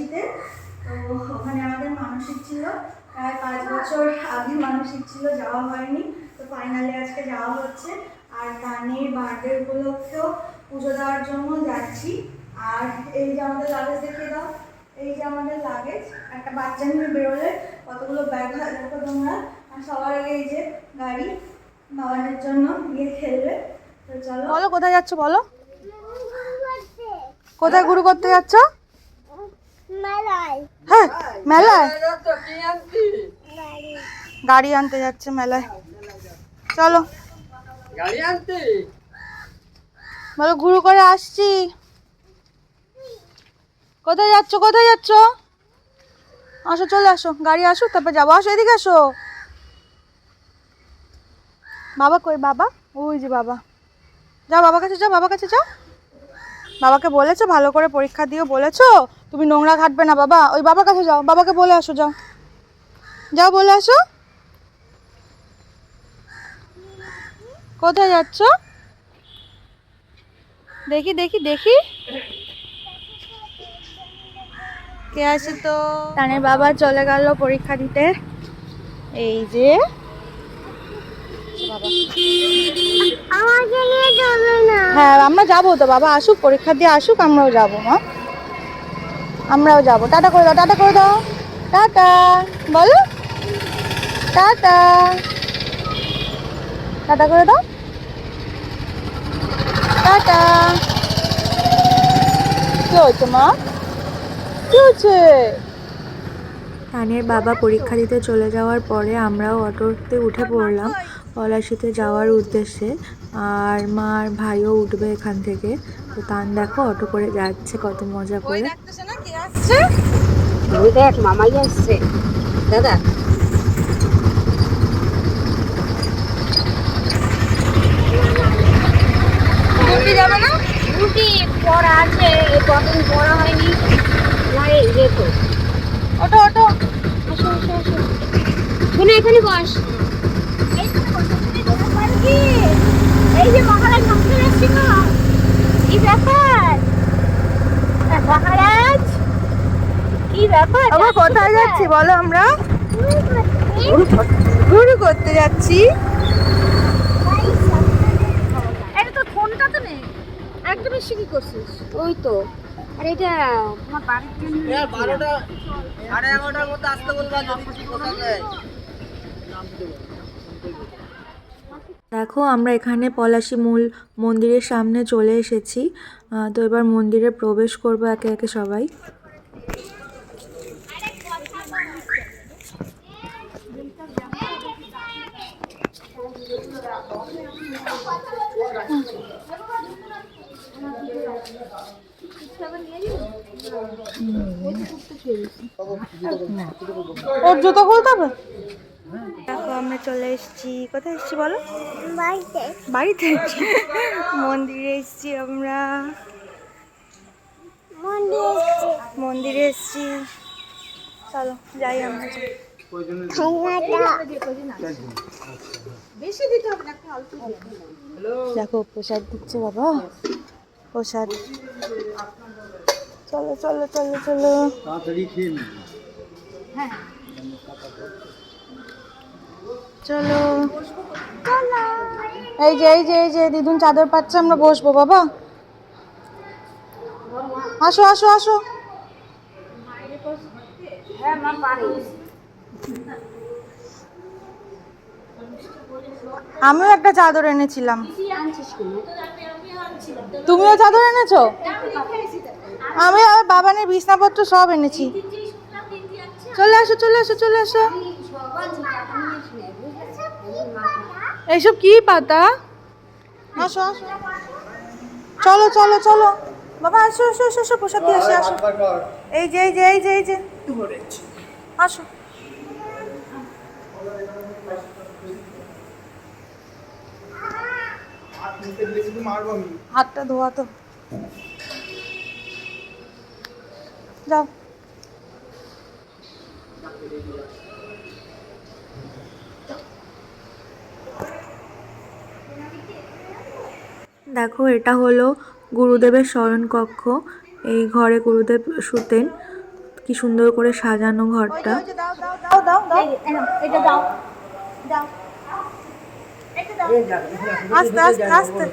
পলাশীতে। তো ওখানে আমাদের মানসিক ছিল, প্রায় 5 বছর আগে মানসিক ছিল, যাওয়া হয়নি। তো ফাইনালি আজকে যাওয়া হচ্ছে। আর তানির বার্থডে উপলক্ষেও পুজো দেওয়ার জন্য যাচ্ছি। আর এই যে আমাদের লাগেজ দেখিয়ে দাও, এই যে আমাদের লাগেজ। একটা বাচ্চা নিয়ে বেরোলে কতগুলো ব্যাগ হয় দেখো তোমরা। আর সবার আগে এই যে গাড়ি বাবানের জন্য গিয়ে খেলবে। তো চলো, বলো কোথায় যাচ্ছ বলো। কোথায় গুরু করতে যাচ্ছ? মেলায়। হ্যাঁ মেলায় গাড়ি আনতে যাচ্ছে মেলায়। চলো গাড়ি আনতে বলো, গুরু করে আসছি। কোথায় যাচ্ছ কোথায় যাচ্ছ? আসো চলে আসো, গাড়ি আসো তারপর যাবো। আসো এদিকে আসো। বাবা কই? বাবা ওই যে বাবা। যাও বাবার কাছে যাও, বাবার কাছে যাও। বাবাকে বলেছো ভালো করে পরীক্ষা দিও বলেছো? তুমি নোংরা ঘাটবে না বাবা। ওই বাবার কাছে যাও, বাবাকে বলে আসো। যাও যাও বলে আসো। কোথায় যাচ্ছ? দেখি দেখি দেখি কে আছে তো। তানের বাবা চলে গেল পরীক্ষা দিতে। এই যে হ্যাঁ আমরা যাবো তো, বাবা আসুক পরীক্ষা দিয়ে আসুক, আমরাও যাবো। মা আমরাও যাবো। টাটা করে দাও, টাটা করে দাও, টাটা বলো, টাটা টাটা করে দাও, টাটা। কি হয়েছে মা? কি হয়েছে? তানের বাবা পরীক্ষা দিতে চলে যাওয়ার পরে আমরাও অটোতে উঠে পড়লাম পলাশীতে যাওয়ার উদ্দেশ্যে। আর মা আর ভাইও উঠবে এখান থেকে। তো তান দেখো অটো করে যাচ্ছে কত মজা করে। ওই দেখ মামাই আসছে দাদা। যাবে না? রুটি পড়া আছে, কতদিন পড়া হয়নি। আমার এই দেখো অটো অটো আসো আসো আসো, শুনে এখানে বস। এই যে মহারাজ মন্দির এসেছিল, কি ব্যাপার মহারাজ? কি ব্যাপার? আবার কোথায় যাচ্ছি বলো? আমরা গুরু করতে যাচ্ছি। এটা তো ফোনটা তো নেই, একদম বেশি কি করছিস? ওই তো। আর এটা তোমার বাড়ির জন্য 12টা 11:30টার মধ্যে আসতে বলবা যদি কিছু কথা নেই। দেখো আমরা এখানে পলাশী মূল মন্দিরের সামনে চলে এসেছি। তো এবার মন্দিরে প্রবেশ করবো একে একে সবাই। ওর জুতো খুলতে হবে। দেখো আমরা চলে এসেছি। কোথায় এসেছি বলো? বাড়িতে। বাড়িতে মন্দিরে এসেছি আমরা। মন্দিরে এসেছি। চলো যাই আমরা। দেখো প্রসাদ দিচ্ছে বাবা, প্রসাদ। চলো চলো চলো চলো। চলো এই যে এই যে এই যে দিদুন চাদর পাচ্ছে, আমরা বসবো বাবা। আসো আসো আসো। আমিও একটা চাদর এনেছিলাম। তুমিও চাদর এনেছো? আমি আর বাবানের বিছনাপত্র সব এনেছি। চলে আসো চলে আসো চলে আসো। এইসব কি পাতা? আসো আসো। চলো চলো চলো বাবা, আসো আসো আসো আসো, প্রসাদ দিয়ে আসো আসো। এই যে এই যে এই যে এই যে আসো। হাতটা ধোয়া তো। যাও। দেখো এটা হলো গুরুদেবের শয়ন কক্ষ। এই ঘরে গুরুদেব শুতেন। কি সুন্দর করে সাজানো ঘরটা। এটা দাও দাও আস্তে আস্তে আস্তে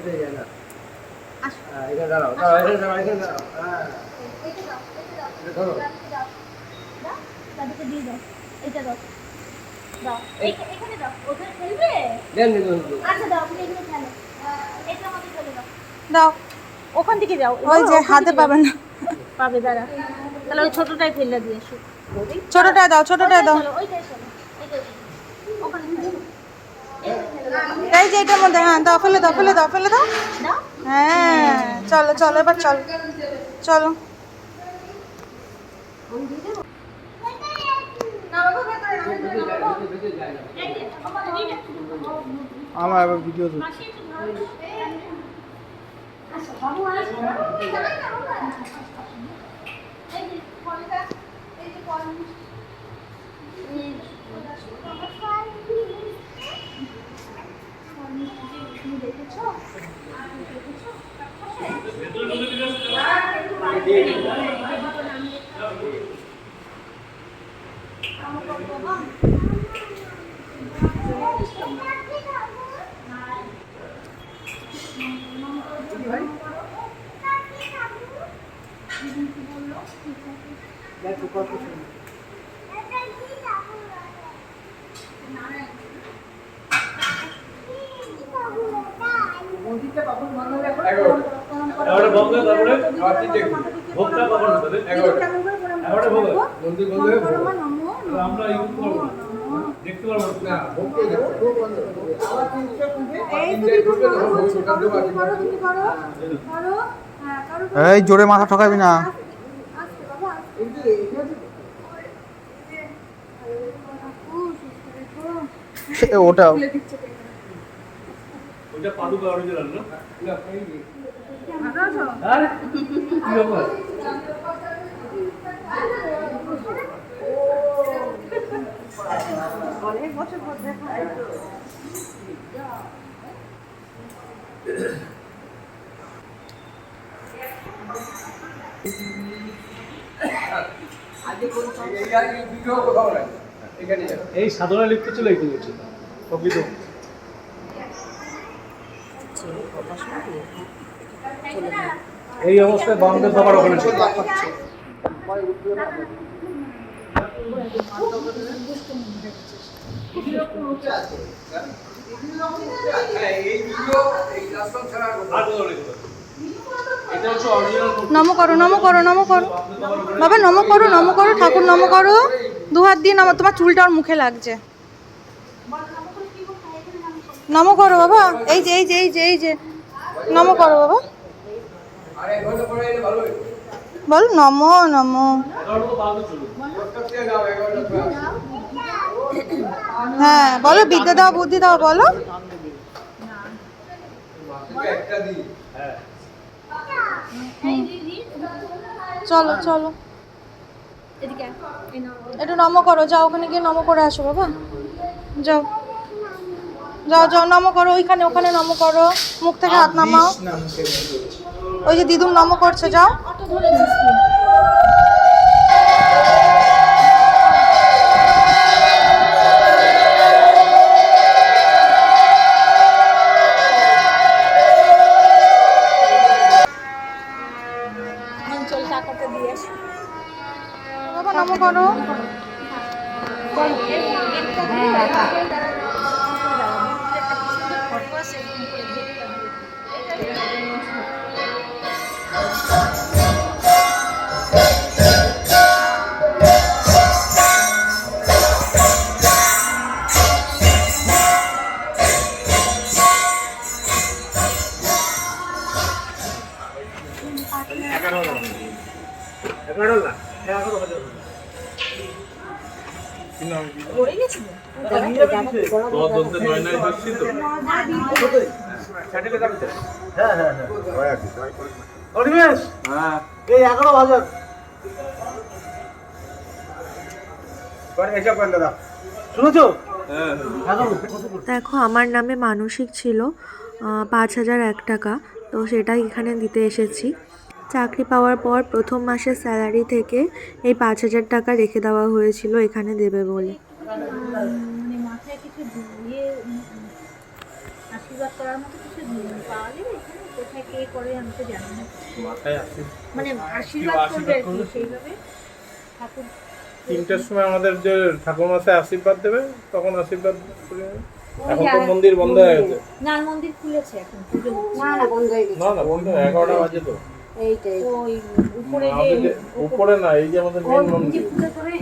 দাদুকে দিয়ে দাও এটা দাও দাও এখানে দাও ওখানে খেলবে আচ্ছা দাও আপনি এখানে খেলো এটা আমাকে চলে দাও দাও ওখান থেকে যাও ওই যে হাতে পাবে না, পাবে দাঁড়া তাহলে ওই ছোটটাই ফেলে দিয়ে এসো ছোটটা দাও, ছোটটা দাও। ওইটাই চলো এইটাই ওখানে খেলো এই যে এটার মধ্যে, হ্যাঁ দাও, ফেলে দাও, ফেলে দাও, ফেলে দাও। দাও হ্যাঁ চলো চলো এবার চলো চলো। আমার আবার ভিডিও এই জোরে মাথা ঠকাবি না। ওটা পাদুকা অরিজিনাল না? আরে কি ব্যাপার? অনেক বছর পর দেখা। এই সাধনা লিখতে চলে এখানে হচ্ছে প্রকৃত এই অবস্থায় বামদের বাবার ওখানে ছিল। নম করো, নম করো, নম করো বাবা, নম করো, নম করো, ঠাকুর নম করো, দু হাত দিয়ে নম। তোমার চুলটা ওর মুখে লাগছে। নম করো বাবা, এই যে এই যে এই যে এই যে নম করো বাবা, বল নম নম। হ্যাঁ বলো, বিদ্যা দাও, বুদ্ধি দাও, বলো। চলো চলো একটু নম করো, যাও ওখানে গিয়ে নম করে আসো বাবা, যাও যাও যাও নম করো, ওইখানে ওখানে নম করো, মুখ থেকে হাত নামাও। ওই যে দিদুম নম করছে, যাও। বাবা নম করো। দেখো আমার নামে মানসিক ছিল ৫,০০০ টাকা, তো সেটাই এখানে দিতে এসেছি। চাকরি পাওয়ার পর প্রথম মাসের স্যালারি থেকে এই 5,000 টাকা রেখে দেওয়া হয়েছিল এখানে দেবে বলে। মানে মাথায় কিছু দিয়ে আশীর্বাদ করার মতো কিছু পাওয়া যাবে এখানে? কোথায় কে করে আমি তো জানি না। মাথায় আসি মানে আশীর্বাদ করবে আর কি সেইভাবে ঠাকুর। 3টার সময় আমাদের যে ঠাকুরমশাই আশীর্বাদ দেবে তখন আশীর্বাদ করে নেবে। এখন তো মন্দির বন্ধ হয়ে গেছে। না মন্দির খুলেছে এখন পুজো হচ্ছে। না বন্ধ হয়ে গেছে। না বন্ধ 11টা বাজে তো। এইটাই ওই উপরে আমাদের যে উপরে না, এই যে আমাদের মেন মন্দির, পুজো করে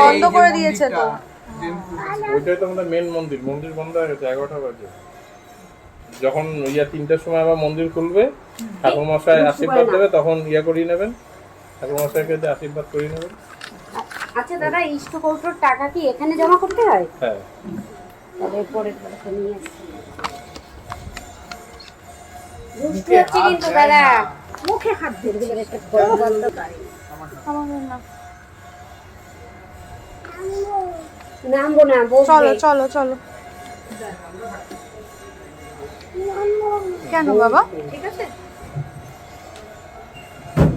বন্ধ করে দিয়েছে তো। ওইটাই তো আমাদের মেন মন্দির। মন্দির বন্ধ হয়ে গেছে 11টা বাজে। যখন 3টার সময় আবার মন্দির খুলবে, ঠাকুরমশাই আশীর্বাদ দেবে, তখন করিয়ে নেবেন, ঠাকুরমশাইকে দিয়ে আশীর্বাদ করিয়ে নেবেন। আচ্ছা দাদা, ইষ্ট কৌটোর টাকা কি এখানে জমা করতে হয়? হ্যাঁ, তবে পরের বেলাতে নিয়ে আসছি। দুষ্টু হচ্ছে কিন্তু দাদা, মুখে হাত ধরবে একটা বন্ধ করে। নামবো না, চলো বসবে। চলো চলো। কেন বাবা? ঠিক আছে।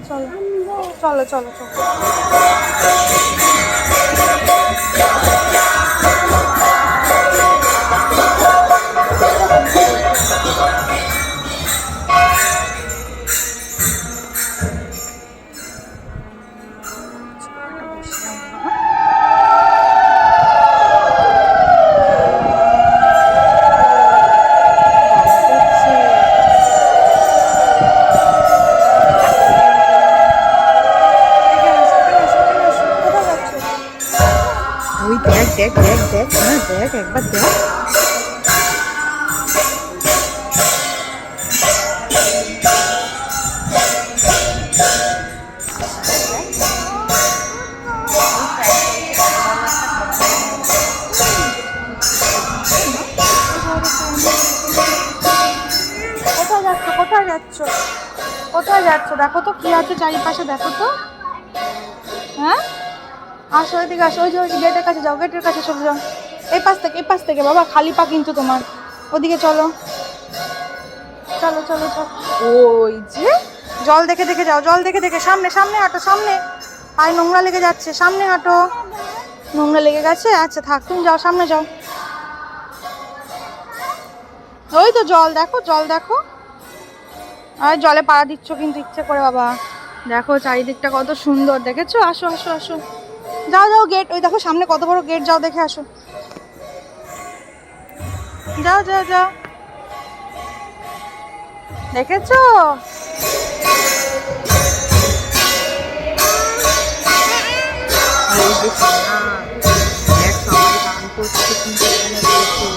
চলো চলো চলো চলো। ওই দেখ দেখ দেখ দেখ, হ্যাঁ দেখ একবার দেখ। কোথায় যাচ্ছ কোথায় যাচ্ছ কোথায় যাচ্ছ? দেখো তো কি আছে চারিপাশে, দেখো তো। হ্যাঁ আসো, এদিকে আসো। ওই যে গেটের কাছে যাও, গেটের কাছে চলে যাও। এই পাশ থেকে বাবা, খালি পা কিন্তু তোমার। ওদিকে চলো চলো চলো চলো। ওই যে জল দেখে দেখে যাও, জল দেখে দেখে। সামনে সামনে হাঁটো, সামনে। পায়ে নোংরা লেগে যাচ্ছে, সামনে হাঁটো। নোংরা লেগে গেছে? আচ্ছা থাক, তুমি যাও, সামনে যাও। ওই তো জল দেখো, জল দেখো। আর জলে পা দিচ্ছ কিন্তু ইচ্ছে করে বাবা। দেখো চারিদিকটা কত সুন্দর, দেখেছো? আসো আসো আসো, যাও যাও। গেট ওই দেখো সামনে কত বড় গেট, যাও দেখে আসো। যাও যাও যাও, দেখেছো? এই যে সোনা, দেখ সবাই গান করছে কিন্তু এখানে রয়েছে।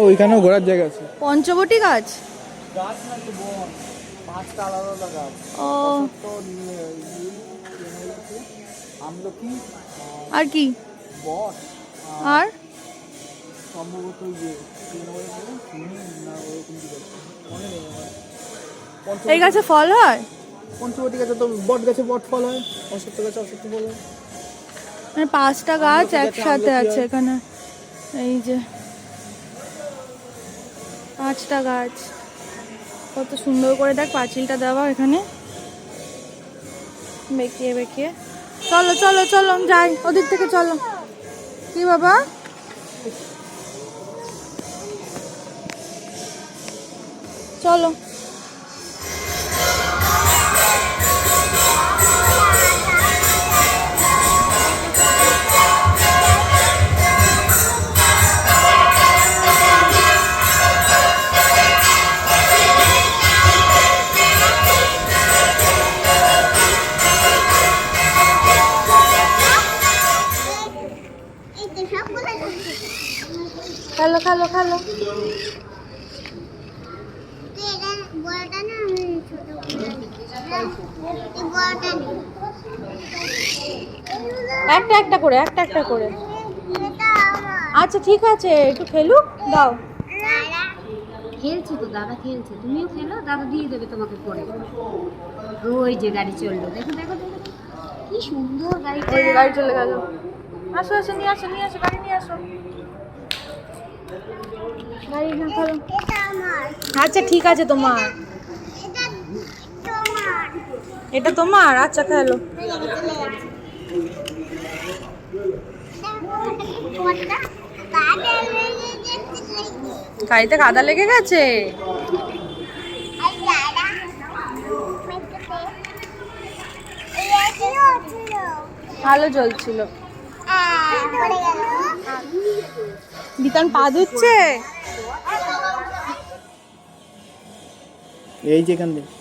ওইখানেও ঘোরার জায়গা আছে। পঞ্চবটি গাছ? গাছ নাকি বন, 5টা আলাদা আলাদা গাছ। ও তো আমলকি, আর কি? বট, আর সম্ভবত যে এই গাছে ফল হয়? পঞ্চবটি গাছে তো বট গাছে বট ফল হয়, অশ্বত্থ গাছে অশ্বত্থ ফল হয়। মানে 5টা গাছ আমলকি গাছে একসাথে আমলকি আছে হয়। এখানে। এই যে 5টা গাছ, কত সুন্দর করে দেখ পাঁচিলটা দেওয়া এখানে বেঁকিয়ে বেঁকিয়ে। চলো চলো চলো যাই ওদিক থেকে, চলো। কি বাবা? চলো। খেলো খেলো খেলো। একটা একটা করে, একটা একটা করে। আচ্ছা ঠিক আছে, একটু খেলুক, দাও। খেলছে তো দাদা, খেলছে, তুমিও খেলো, দাদা দিয়ে দেবে তোমাকে পরে। ওই যে গাড়ি চললো, দেখো দেখো দেখো কি সুন্দর গাড়িটা। ওই যে গাড়ি চলে গেল। আসো আসো, নিয়ে আসো নিয়ে আসো, গাড়ি নিয়ে আসো। গাড়ি না খেলো। আচ্ছা ঠিক আছে, তোমার এটা তোমার, আচ্ছা খেলো। গাড়িতে কাদা লেগে গেছে। ভালো জ্বলছিল। বিতান পা ধুচ্ছে। এই যে এখান থেকে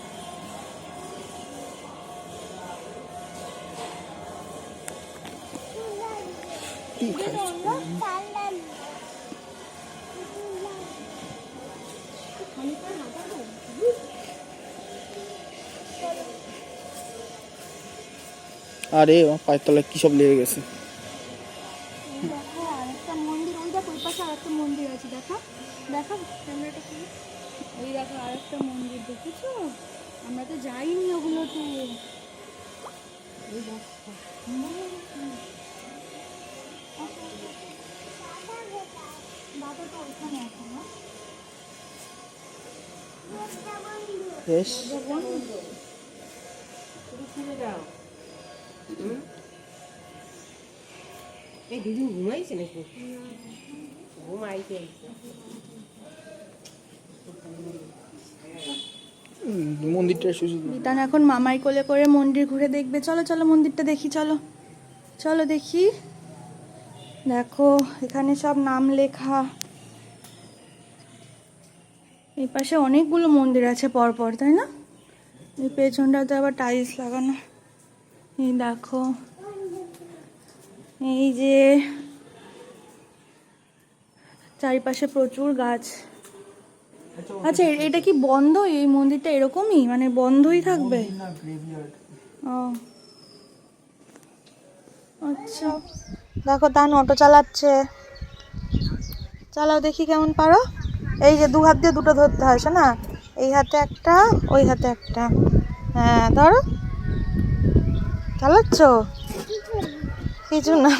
আরে আমার পায়ের তলায় কি সব লেগে গেছে। দেখো আরেকটা মন্দির, ওই দেখো ওই পাশে আরেকটা মন্দির আছে, দেখো দেখো ক্যামেরাটা কি। ওই দেখো আরেকটা মন্দির, দেখেছো? আমরা তো যাইনি ওগুলোতে। ওই দেখো দাদা তো ওখানে আছে না? বেশ এই দিদি ঘুমাইছে নাকি? ঘুমাইছে। মন্দিরটা সুযোগ বিতান এখন মামাই কোলে করে মন্দির ঘুরে দেখবে। চলো চলো মন্দিরটা দেখি, চলো চলো দেখি। দেখো এখানে সব নাম লেখা। এই পাশে অনেকগুলো মন্দির আছে পরপর, তাই না? এই পেছনটাতে আবার টাইলস লাগানো। এই দেখো, এই যে চারিপাশে প্রচুর গাছ। আচ্ছা এটা কি বন্ধ? এই মন্দিরটা এরকমই, মানে বন্ধই থাকবে? ও আচ্ছা। দেখো তান অটো চালাচ্ছে, চালাও দেখি কেমন পারো। এই যে 2 হাত দিয়ে দুটো ধরতে হয়, না? এই হাতে একটা, ওই হাতে একটা। হ্যাঁ ধরো। চালাচ্ছ? কিছু না,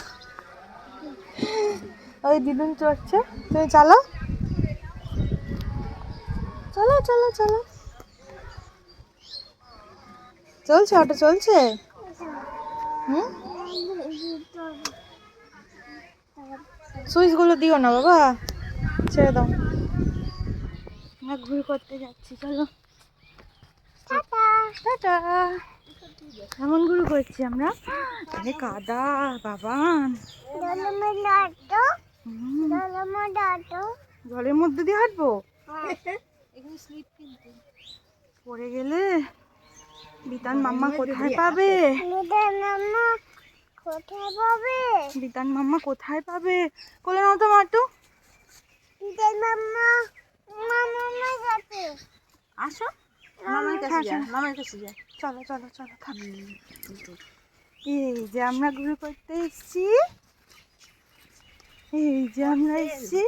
ওই দিদুন চড়ছে, তুমি চালাও। চলো চলো চলো। চলছে, অটো চলছে। হুম, সুইচগুলো দিও না বাবা, ছেড়ে দাও। আমরা ঘুরে করতে যাচ্ছি, চলো টাটা। কেমন ঘুরে করছি আমরা? আরে কাদা বাবান, জলের মধ্যে দিয়ে হাঁটবো? পড়ে গেলে বিতান মাম্মা কোথায় পাবে? বিতান মাম্মা কোথায় পাবে? কোলে নাও তো মাটু। আসো মামার কাছে যা, মামার কাছে যা। চলো চলো চলো থাক। এই যে আমরা ঘুরে করতে এসেছি, এই যে আমরা এসেছি।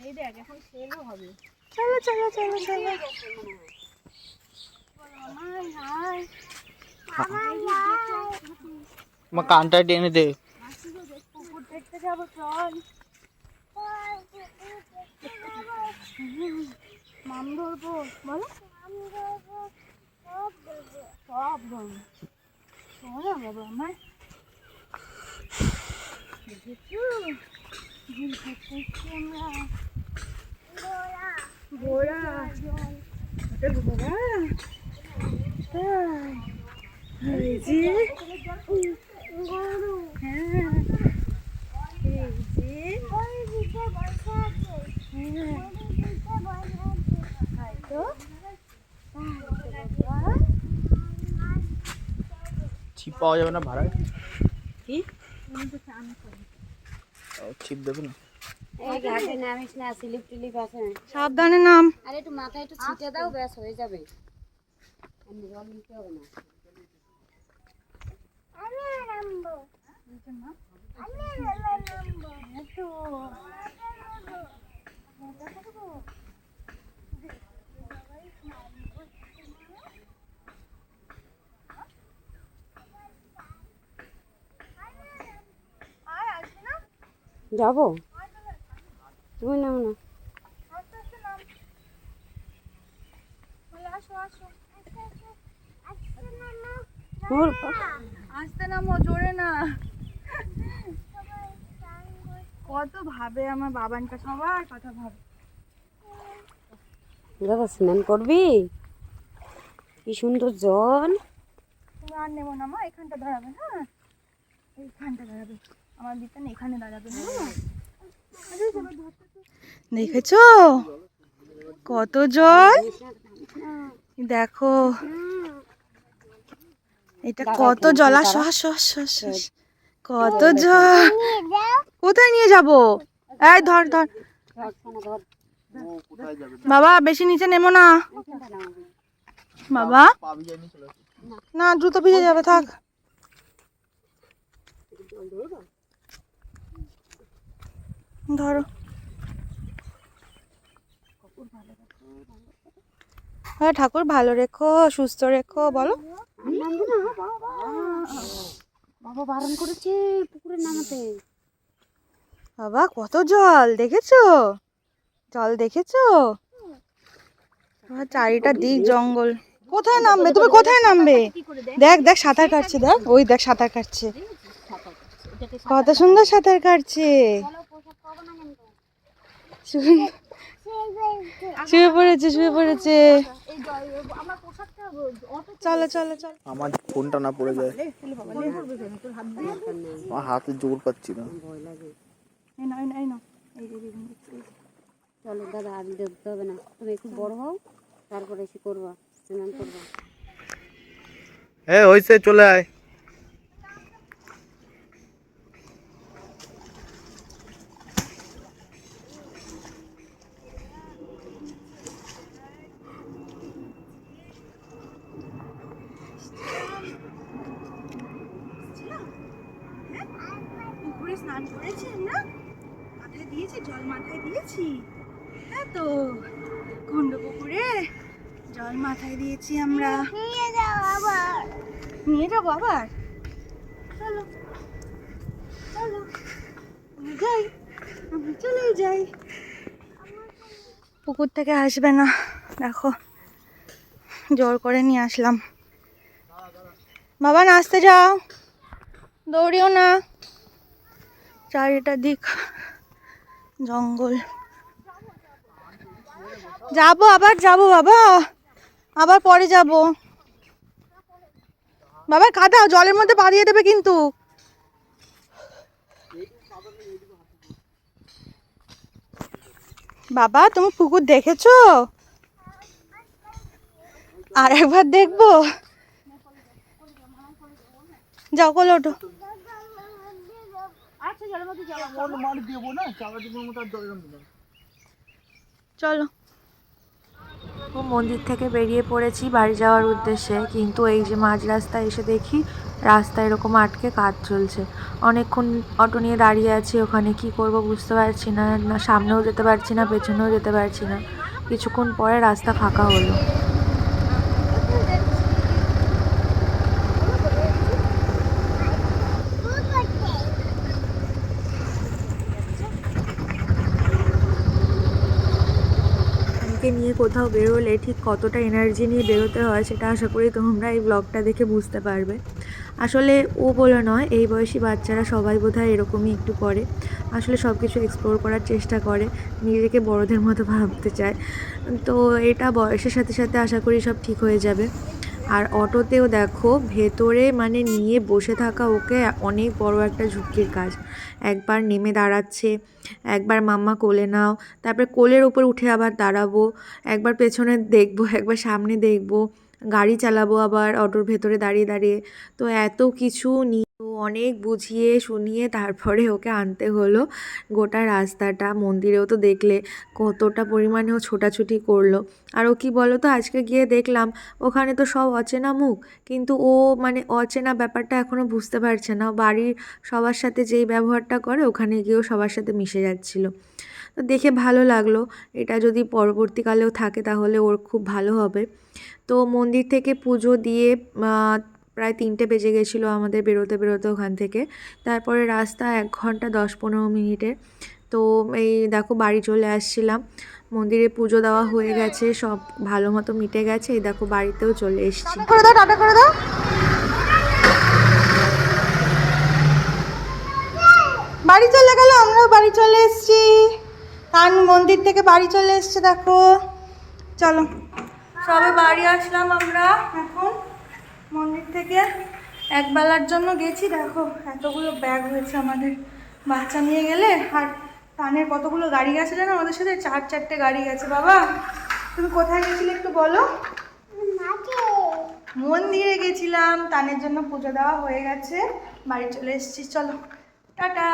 এই দেখ এখন সেলও হবে। চলো চলো চলো চলো। মা কানটা টেনে দে। পুকুর দেখতে যাবো চল। মাম ধরবো বলো, সব ধরবো। শোনো বাবা আমার, ঝিল করতে এসছি আমরা। ঘোড়া ওটা ঘোড়া, তাই? এই যে হ্যাঁ, এই যে তাই তো, ছিপ পাওয়া যাবে না ভাড়ায়? কি ছিপ দেবে না? এই ঘাটে নামিস না, স্লিপ টিলিপ আছে। সাবধানে নাম। আর একটু মাথায় একটু ছিটে দাও, ব্যাস হয়ে যাবে। আমি জল নিতে হবে না। যাবো, তুমি নাও না। আসতে নামো, জোরে না। কত ভাবে আমার বাবান কাছে, সবার কথা ভাবে। দাদা স্নান করবি? কি সুন্দর জল। তুমি আর নেবো না মা, এখানটা দাঁড়াবে। হ্যাঁ এইখানটা দাঁড়াবে, আমার বিছানা এখানে দাঁড়াবে। দেখেছো কত জল, দেখো এটা কত জল। আসো আসো আসো আসো, কত জল। কোথায় নিয়ে যাবো? এই ধর ধর বাবা, বেশি নিচে নেমো না বাবা, না জুতো ভিজে যাবে, থাক। ধরো, হ্যাঁ ঠাকুর ভালো রেখো, সুস্থ রেখো, বলো। বাবা বারণ করেছে পুকুরে নামাতে। বাবা কত জল, দেখেছো জল, দেখেছো? চারিটা দিক জঙ্গল। কোথায় নামবে তুমি, কোথায় নামবে? দেখ দেখ সাঁতার কাটছে, দেখ ওই দেখ সাঁতার কাটছে, কত সুন্দর সাঁতার কাটছে। শুয়ে পড়েছে শুয়ে পড়েছে। চলো চলো চলো। আমার ফোনটা না পড়ে যায়, আমার হাতে জোর পাচ্ছি না। চলো দাদা, আর দেখতে হবে না, তুমি একটু বড় হও, তারপরে এসে করবা, স্নান করবা। হয়েছে, চলে আয়। পুকুরে স্নান করেছি আমরা, মাথায় দিয়েছি জল, মাথায় দিয়েছি। হ্যাঁ তো কুণ্ড পুকুরে জল মাথায় দিয়েছি আমরা। নিয়ে যাবো আবার, চলো চলো আমরা যাই, আমরা চলে যাই। পুকুর থেকে আসবে না, দেখো জোর করে নিয়ে আসলাম। বাবা নাচতে যাও, দৌড়িও না। চারিটা দিক জঙ্গল। যাবো আবার, যাবো বাবা, আবার পরে যাবো। বাবা কাদা, জলের মধ্যে পা দিয়ে দেবে কিন্তু। বাবা তুমি পুকুর দেখেছো? আর একবার দেখবো, যাও কোলে ওঠো। চলো। ও মন্দির থেকে বেরিয়ে পড়েছি বাড়ি যাওয়ার উদ্দেশ্যে, কিন্তু এই যে মাঝ রাস্তায় এসে দেখি রাস্তা এরকম আটকে কাজ চলছে। অনেকক্ষণ অটো নিয়ে দাঁড়িয়ে আছি ওখানে, কি করব বুঝতে পারছি না, না সামনেও যেতে পারছি না পেছনেও যেতে পারছি না। কিছুক্ষণ পরে রাস্তা ফাঁকা হলো। নিয়ে কোথাও বেরোলে ঠিক কতটা এনার্জি নিয়ে বেরোতে হয় সেটা আশা করি তোমরা এই ব্লগটা দেখে বুঝতে পারবে। আসলে ও বলে নয়, এই বয়সী বাচ্চারা সবাই বোধহয় এরকমই একটু করে। আসলে সব কিছু এক্সপ্লোর করার চেষ্টা করে, নিজেকে বড়দের মতো ভাবতে চায়। তো এটা বয়সের সাথে সাথে আশা করি সব ঠিক হয়ে যাবে। আর অটোতেও দেখো ভেতরে মানে নিয়ে বসে থাকা ওকে অনেক বড় একটা ঝুঁকির কাজ। একবার নেমে দাঁড়াচ্ছে, একবার মাম্মা কোলে নাও, তারপরে কোলের উপর উঠে আবার দাঁড়াবো, একবার পেছনে দেখবো, একবার সামনে দেখবো, গাড়ি চালাবো আবার অটোর ভেতরে দাঁড়িয়ে দাঁড়িয়ে। তো এত কিছু নিয়ে অনেক বুঝিয়ে শুনিয়ে তারপরে ওকে আনতে হলো। গোটা রাস্তাটা মন্দিরেও তো দেখলে কতটা পরিমাণে ও ছোটাছুটি করলো। আর ও কী বলো তো, আজকে গিয়ে দেখলাম ওখানে তো সব অচেনা মুখ, কিন্তু ও মানে অচেনা ব্যাপারটা এখনও বুঝতে পারছে না। বাড়ির সবার সাথে যেই ব্যবহারটা করে ওখানে গিয়েও সবার সাথে মিশে যাচ্ছিলো। তো দেখে ভালো লাগলো। এটা যদি পরবর্তীকালেও থাকে তাহলে ওর খুব ভালো হবে। তো মন্দির থেকে পুজো দিয়ে প্রায় 3টে বেজে গেছিলো আমাদের বেরোতে বেরোতে ওখান থেকে। তারপরে রাস্তা 1 ঘন্টা 10-15 মিনিটের। তো এই দেখো বাড়ি চলে আসছিলাম। মন্দিরে পুজো দেওয়া হয়ে গেছে, সব ভালো মতো মিটে গেছে। এই দেখো বাড়িতেও চলে এসেছি। টাটা করে দাও। বাড়ি চলে গেল, আমরাও বাড়ি চলে এসেছি। কান মন্দির থেকে বাড়ি চলে এসছে দেখো। চলো সবে বাড়ি আসলাম আমরা এখন মন্দির থেকে। একবেলার জন্য গেছি, দেখো এতগুলো ব্যাগ হয়েছে আমাদের, বাচ্চা নিয়ে গেলে। আর কানের কতগুলো গাড়ি গেছে জানো আমাদের সাথে, 4-4টে গাড়ি গেছে। বাবা তুমি কোথায় গেছিলে একটু বলো। মন্দিরে গেছিলাম, তানের জন্য পুজো দেওয়া হয়ে গেছে, বাড়ি চলে এসেছি। চলো টাটা।